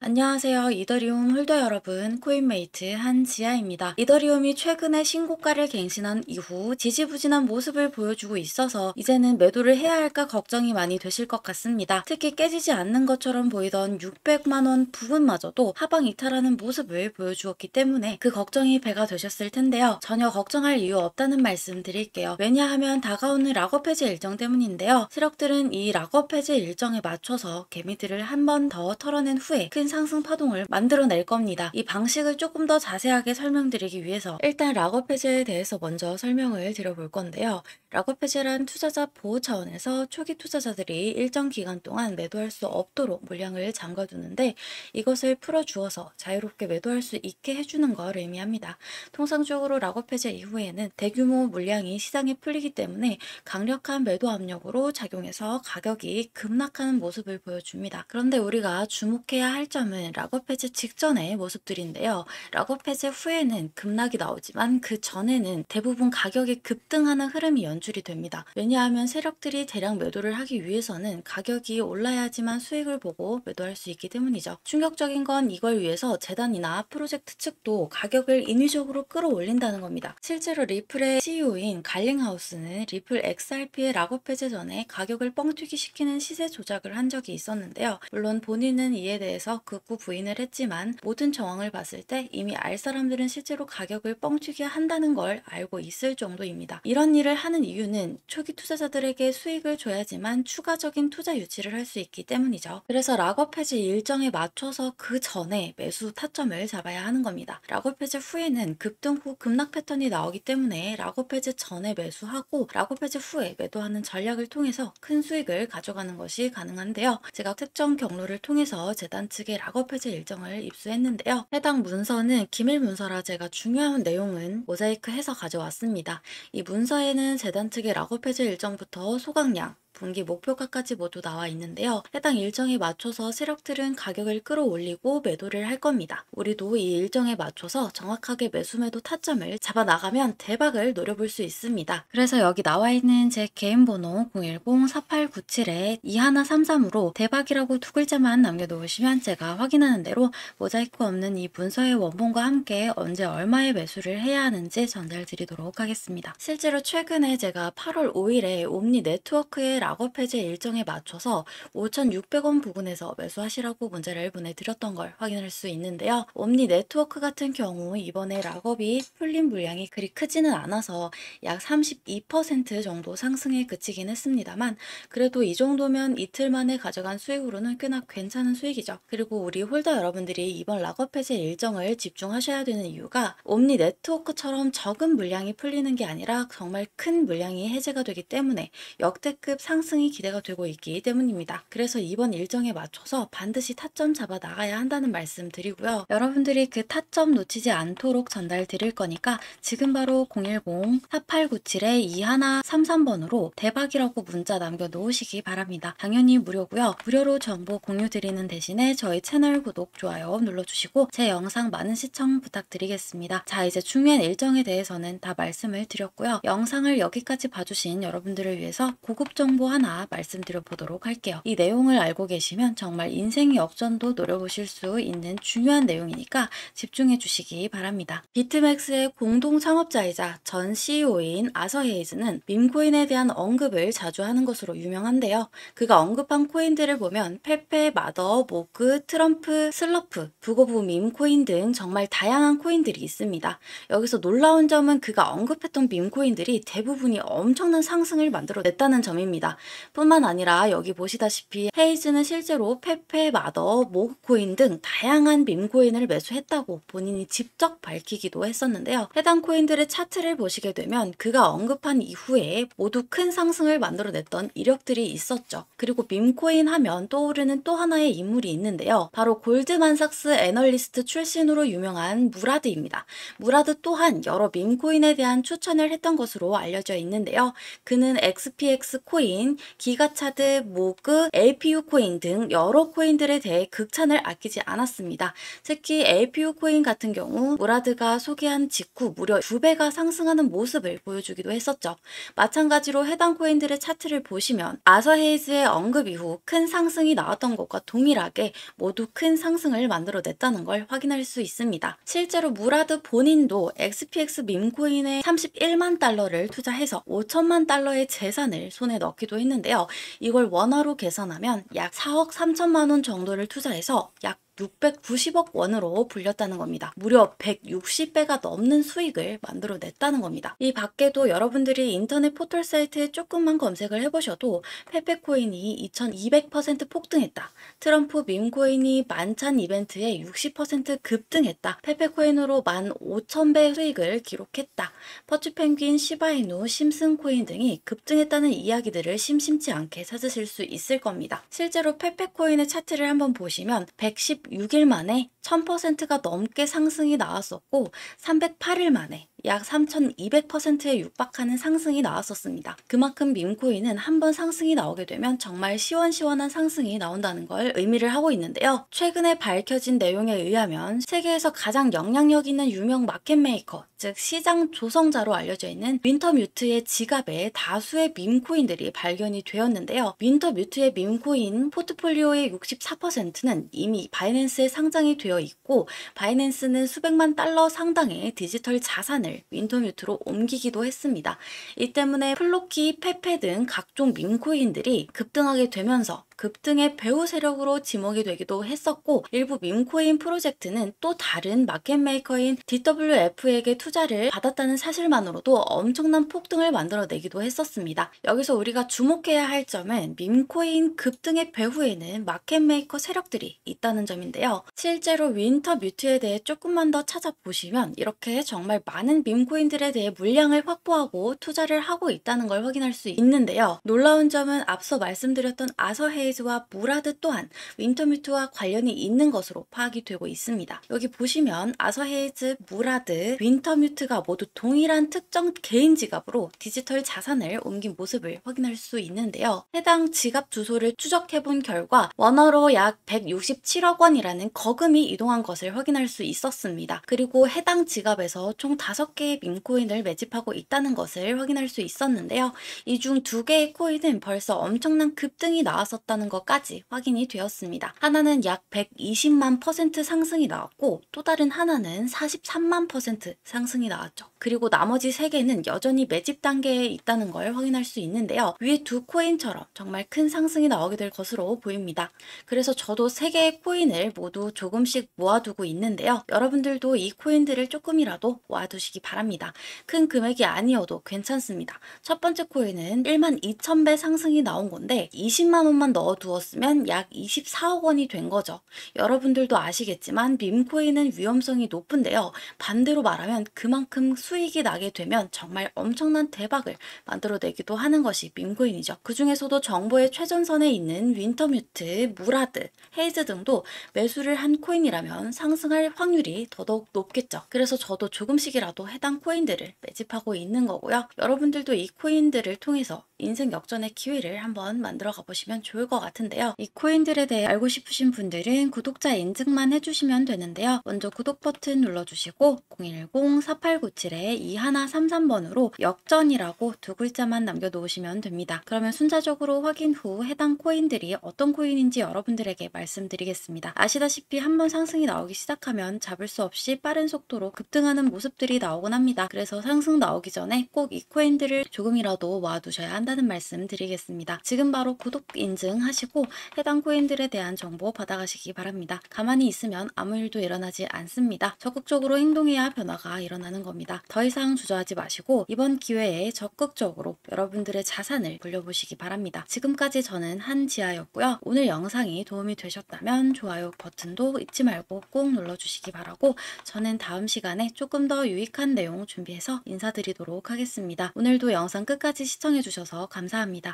안녕하세요. 이더리움 홀더 여러분, 코인메이트 한지아입니다. 이더리움이 최근에 신고가를 갱신한 이후 지지부진한 모습을 보여주고 있어서 이제는 매도를 해야 할까 걱정이 많이 되실 것 같습니다. 특히 깨지지 않는 것처럼 보이던 600만 원 부분마저도 하방 이탈하는 모습을 보여주었기 때문에 그 걱정이 배가 되셨을 텐데요. 전혀 걱정할 이유 없다는 말씀 드릴게요. 왜냐하면 다가오는 락업 해제 일정 때문인데요. 세력들은 이 락업 해제 일정에 맞춰서 개미들을 한 번 더 털어낸 후에 큰 상승 파동을 만들어낼 겁니다. 이 방식을 조금 더 자세하게 설명드리기 위해서 일단 락업 해제에 대해서 먼저 설명을 드려볼 건데요. 락업 해제란 투자자 보호 차원에서 초기 투자자들이 일정 기간 동안 매도할 수 없도록 물량을 잠가두는데 이것을 풀어주어서 자유롭게 매도할 수 있게 해주는 걸 의미합니다. 통상적으로 락업 해제 이후에는 대규모 물량이 시장에 풀리기 때문에 강력한 매도 압력으로 작용해서 가격이 급락하는 모습을 보여줍니다. 그런데 우리가 주목해야 할 점은 락업 해제 직전의 모습들인데요. 락업 해제 후에는 급락이 나오지만 그 전에는 대부분 가격이 급등하는 흐름이 연출이 됩니다. 왜냐하면 세력들이 대량 매도를 하기 위해서는 가격이 올라야지만 수익을 보고 매도할 수 있기 때문이죠. 충격적인 건 이걸 위해서 재단이나 프로젝트 측도 가격을 인위적으로 끌어올린다는 겁니다. 실제로 리플의 CEO인 갈링하우스는 리플 XRP의 락업 해제 전에 가격을 뻥튀기 시키는 시세 조작을 한 적이 있었는데요. 물론 본인은 이에 대해서 극구 부인을 했지만 모든 정황을 봤을 때 이미 알 사람들은 실제로 가격을 뻥튀기 한다는 걸 알고 있을 정도입니다. 이런 일을 하는 이유는 초기 투자자들에게 수익을 줘야지만 추가적인 투자 유치를 할 수 있기 때문이죠. 그래서 락업 해제 일정에 맞춰서 그 전에 매수 타점을 잡아야 하는 겁니다. 락업 해제 후에는 급등 후 급락 패턴이 나오기 때문에 락업 해제 전에 매수하고 락업 해제 후에 매도하는 전략을 통해서 큰 수익을 가져가는 것이 가능한데요. 제가 특정 경로를 통해서 재단 측의 락업 해제 일정을 입수했는데요. 해당 문서는 기밀 문서라 제가 중요한 내용은 모자이크해서 가져왔습니다. 이 문서에는 재단 측의 락업 해제 일정부터 소각량, 분기 목표가까지 모두 나와 있는데요. 해당 일정에 맞춰서 세력들은 가격을 끌어올리고 매도를 할 겁니다. 우리도 이 일정에 맞춰서 정확하게 매수 매도 타점을 잡아 나가면 대박을 노려볼 수 있습니다. 그래서 여기 나와 있는 제 개인 번호 010-4897-2133으로 대박이라고 두 글자만 남겨놓으시면 제가 확인하는 대로 모자이크 없는 이 문서의 원본과 함께 언제 얼마의 매수를 해야 하는지 전달드리도록 하겠습니다. 실제로 최근에 제가 8월 5일에 옴니 네트워크의 락업 해제 일정에 맞춰서 5,600원 부근에서 매수하시라고 문자를 보내드렸던 걸 확인할 수 있는데요. 옴니 네트워크 같은 경우 이번에 락업이 풀린 물량이 그리 크지는 않아서 약 32% 정도 상승에 그치긴 했습니다만 그래도 이 정도면 이틀 만에 가져간 수익으로는 꽤나 괜찮은 수익이죠. 그리고 우리 홀더 여러분들이 이번 락업 해제 일정을 집중하셔야 되는 이유가 옴니 네트워크처럼 적은 물량이 풀리는 게 아니라 정말 큰 물량이 해제가 되기 때문에 역대급 상승이 기대가 되고 있기 때문입니다. 그래서 이번 일정에 맞춰서 반드시 타점 잡아 나가야 한다는 말씀 드리고요. 여러분들이 그 타점 놓치지 않도록 전달 드릴 거니까 지금 바로 010-4897-2133번으로 대박이라고 문자 남겨 놓으시기 바랍니다. 당연히 무료고요. 무료로 정보 공유 드리는 대신에 저희 채널 구독, 좋아요 눌러주시고 제 영상 많은 시청 부탁드리겠습니다. 자, 이제 중요한 일정에 대해서는 다 말씀을 드렸고요. 영상을 여기까지 봐주신 여러분들을 위해서 고급 정보 하나 말씀드려 보도록 할게요. 이 내용을 알고 계시면 정말 인생 역전도 노려보실 수 있는 중요한 내용이니까 집중해 주시기 바랍니다. 비트맥스의 공동 창업자이자 전 CEO인 아서 헤이즈는 밈코인에 대한 언급을 자주 하는 것으로 유명한데요. 그가 언급한 코인들을 보면 페페, 마더, 모그, 트럼프, 슬러프, 부고부 밈코인 등 정말 다양한 코인들이 있습니다. 여기서 놀라운 점은 그가 언급했던 밈코인들이 대부분이 엄청난 상승을 만들어냈다는 점입니다. 뿐만 아니라 여기 보시다시피 헤이즈는 실제로 페페, 마더, 모그코인 등 다양한 밈코인을 매수했다고 본인이 직접 밝히기도 했었는데요. 해당 코인들의 차트를 보시게 되면 그가 언급한 이후에 모두 큰 상승을 만들어냈던 이력들이 있었죠. 그리고 밈코인 하면 떠오르는 또 하나의 인물이 있는데요. 바로 골드만삭스 애널리스트 출신으로 유명한 무라드입니다. 무라드 또한 여러 밈코인에 대한 추천을 했던 것으로 알려져 있는데요. 그는 XPX 코인, 코인, 기가차드, 모그, LPU 코인 등 여러 코인들에 대해 극찬을 아끼지 않았습니다. 특히 LPU 코인 같은 경우 무라드가 소개한 직후 무려 2배가 상승하는 모습을 보여주기도 했었죠. 마찬가지로 해당 코인들의 차트를 보시면 아서 헤이즈의 언급 이후 큰 상승이 나왔던 것과 동일하게 모두 큰 상승을 만들어냈다는 걸 확인할 수 있습니다. 실제로 무라드 본인도 XPX 밈코인에 31만 달러를 투자해서 5천만 달러의 재산을 손에 넣기도 했는데요. 이걸 원화로 계산하면 약 4억 3천만 원 정도를 투자해서 약 690억 원으로 불렸다는 겁니다. 무려 160배가 넘는 수익을 만들어냈다는 겁니다. 이 밖에도 여러분들이 인터넷 포털 사이트에 조금만 검색을 해보셔도 페페코인이 2200% 폭등했다. 트럼프 밈코인이 만찬 이벤트에 60% 급등했다. 페페코인으로 15,000배 수익을 기록했다. 퍼치펭귄, 시바이누, 심슨코인 등이 급등했다는 이야기들을 심심치 않게 찾으실 수 있을 겁니다. 실제로 페페코인의 차트를 한번 보시면 116일 만에 1000%가 넘게 상승이 나왔었고 308일 만에 약 3200%에 육박하는 상승이 나왔었습니다. 그만큼 밈코인은 한번 상승이 나오게 되면 정말 시원시원한 상승이 나온다는 걸 의미를 하고 있는데요. 최근에 밝혀진 내용에 의하면 세계에서 가장 영향력 있는 유명 마켓메이커, 즉 시장 조성자로 알려져 있는 윈터뮤트의 지갑에 다수의 밈코인들이 발견이 되었는데요. 윈터뮤트의 밈코인 포트폴리오의 64%는 이미 바이낸스에 상장이 되어 있고 바이낸스는 수백만 달러 상당의 디지털 자산을 윈터뮤트로 옮기기도 했습니다. 이 때문에 플로키, 페페 등 각종 밈코인들이 급등하게 되면서 급등의 배후 세력으로 지목이 되기도 했었고 일부 밈코인 프로젝트는 또 다른 마켓메이커인 DWF에게 투자를 받았다는 사실만으로도 엄청난 폭등을 만들어내기도 했었습니다. 여기서 우리가 주목해야 할 점은 밈코인 급등의 배후에는 마켓메이커 세력들이 있다는 점인데요. 실제로 윈터뮤트에 대해 조금만 더 찾아보시면 이렇게 정말 많은 밈코인들에 대해 물량을 확보하고 투자를 하고 있다는 걸 확인할 수 있는데요. 놀라운 점은 앞서 말씀드렸던 아서 헤이즈와 무라드 또한 윈터뮤트와 관련이 있는 것으로 파악이 되고 있습니다. 여기 보시면 아서 헤이즈, 무라드, 윈터뮤트가 모두 동일한 특정 개인 지갑으로 디지털 자산을 옮긴 모습을 확인할 수 있는데요. 해당 지갑 주소를 추적해본 결과 원화로 약 167억 원이라는 거금이 이동한 것을 확인할 수 있었습니다. 그리고 해당 지갑에서 총 5개의 밈코인을 매집하고 있다는 것을 확인할 수 있었는데요. 이 중 2개의 코인은 벌써 엄청난 급등이 나왔었다는 것까지 확인이 되었습니다. 하나는 약 120만 % 상승이 나왔고 또 다른 하나는 43만 % 상승이 나왔죠. 그리고 나머지 3개는 여전히 매집 단계에 있다는 걸 확인할 수 있는데요. 위에 2 코인처럼 정말 큰 상승이 나오게 될 것으로 보입니다. 그래서 저도 3개의 코인을 모두 조금씩 모아두고 있는데요. 여러분들도 이 코인들을 조금이라도 모아두시기 바랍니다. 큰 금액이 아니어도 괜찮습니다. 첫 번째 코인은 12,000배 상승이 나온 건데 20만 원만 넣어두었으면 약 24억 원이 된 거죠. 여러분들도 아시겠지만 밈코인은 위험성이 높은데요. 반대로 말하면 그만큼 수익이 나게 되면 정말 엄청난 대박을 만들어내기도 하는 것이 밈코인이죠. 그 중에서도 정보의 최전선에 있는 윈터뮤트, 무라드, 헤이즈 등도 매수를 한 코인이라면 상승할 확률이 더더욱 높겠죠. 그래서 저도 조금씩이라도 해당 코인들을 매집하고 있는 거고요. 여러분들도 이 코인들을 통해서 인생 역전의 기회를 한번 만들어 가보시면 좋을 것 같은데요. 이 코인들에 대해 알고 싶으신 분들은 구독자 인증만 해주시면 되는데요. 먼저 구독 버튼 눌러주시고 010-4897-2133번으로 역전이라고 2글자만 남겨놓으시면 됩니다. 그러면 순차적으로 확인 후 해당 코인들이 어떤 코인인지 여러분들에게 말씀드리겠습니다. 아시다시피 한번 상승이 나오기 시작하면 잡을 수 없이 빠른 속도로 급등하는 모습들이 나오곤 합니다. 그래서 상승 나오기 전에 꼭 이 코인들을 조금이라도 모아두셔야 한다는 말씀 드리겠습니다. 지금 바로 구독 인증하시고 해당 코인들에 대한 정보 받아가시기 바랍니다. 가만히 있으면 아무 일도 일어나지 않습니다. 적극적으로 행동해야 변화가 일어나는 겁니다. 더 이상 주저하지 마시고 이번 기회에 적극적으로 여러분들의 자산을 불려보시기 바랍니다. 지금까지 저는 한지아였고요. 오늘 영상이 도움이 되셨다면 좋아요 버튼도 잊지 말고 꼭 눌러주시기 바라고 저는 다음 시간에 조금 더 유익한 내용 준비해서 인사드리도록 하겠습니다. 오늘도 영상 끝까지 시청해주셔서 감사합니다.